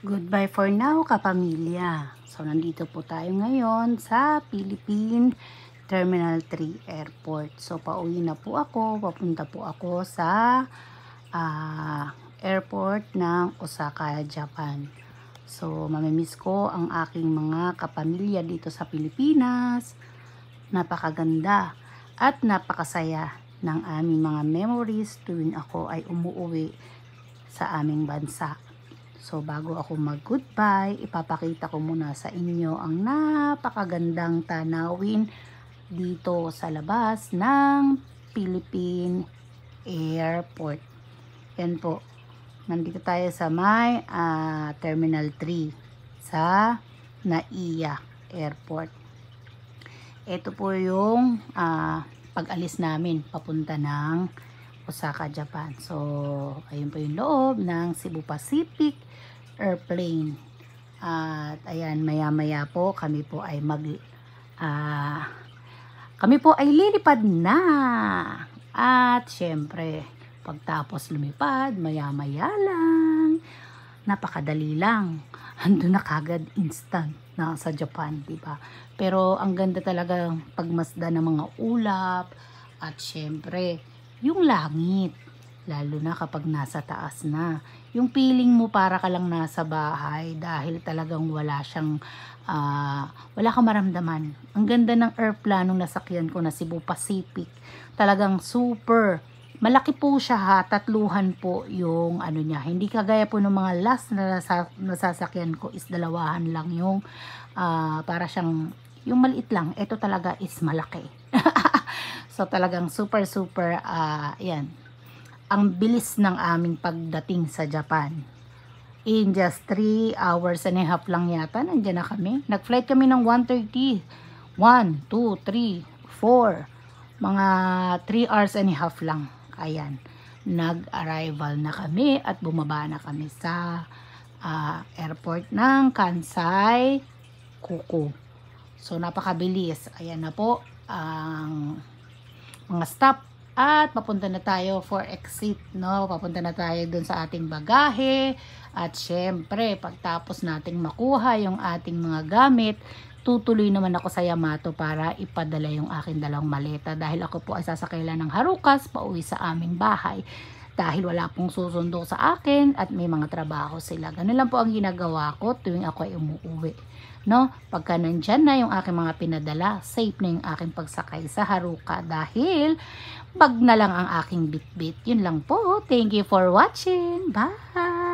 Goodbye for now, kapamilya. So, nandito po tayo ngayon sa Philippine Terminal 3 Airport. So, pauwi na po ako. Papunta po ako sa airport ng Osaka, Japan. So, mamimiss ko ang aking mga kapamilya dito sa Pilipinas. Napakaganda at napakasaya ng aming mga memories tuwing ako ay umuwi sa aming bansa. So, bago ako mag-goodbye, ipapakita ko muna sa inyo ang napakagandang tanawin dito sa labas ng Philippine Airport. Yan po. Nandito tayo sa may Terminal 3 sa NAIA Airport. Ito po yung pag-alis namin papunta ng Osaka, Japan. So, ayun po yung loob ng Cebu Pacific Airplane. At ayan, maya-maya po kami po ay lilipad na. At syempre, pagtapos lumipad, maya-maya lang, napakadali lang. Andun na kagad instant na sa Japan, diba? Pero ang ganda talaga pagmasda ng mga ulap at syempre, yung langit. Lalo na kapag nasa taas na. Yung feeling mo para ka lang nasa bahay dahil talagang wala kang maramdaman. Ang ganda ng airplanong nasakyan ko na Cebu Pacific. Talagang super. Malaki po siya ha. Tatluhan po yung ano niya. Hindi kagaya po ng mga last na nasasakyan ko is dalawahan lang yung para siyang yung maliit lang. Ito talaga is malaki. So talagang super yan. Ang bilis ng aming pagdating sa Japan. In just 3 hours and a half lang yata, nandiyan na kami. Nag-flight kami ng 1:30. 1, 2, 3, 4. Mga 3 hours and a half lang. Ayan. Nag-arrival na kami at bumaba na kami sa airport ng Kansai Kuko. So, napakabilis. Ayan na po ang mga stop. At papunta na tayo for exit, no? Papunta na tayo dun sa ating bagahe. At syempre, pagtapos nating makuha yung ating mga gamit, tutuloy naman ako sa Yamato para ipadala yung aking dalawang maleta. Dahil ako po ay sasakay lang ng Harukas pauwi sa aming bahay. Dahil wala pong susundo sa akin at may mga trabaho sila. Ganun lang po ang ginagawa ko tuwing ako ay umuwi. No? Pagka nandyan na yung aking mga pinadala, safe na yung aking pagsakay sa Haruka dahil bag na lang ang aking bitbit. Yun lang po. Thank you for watching. Bye!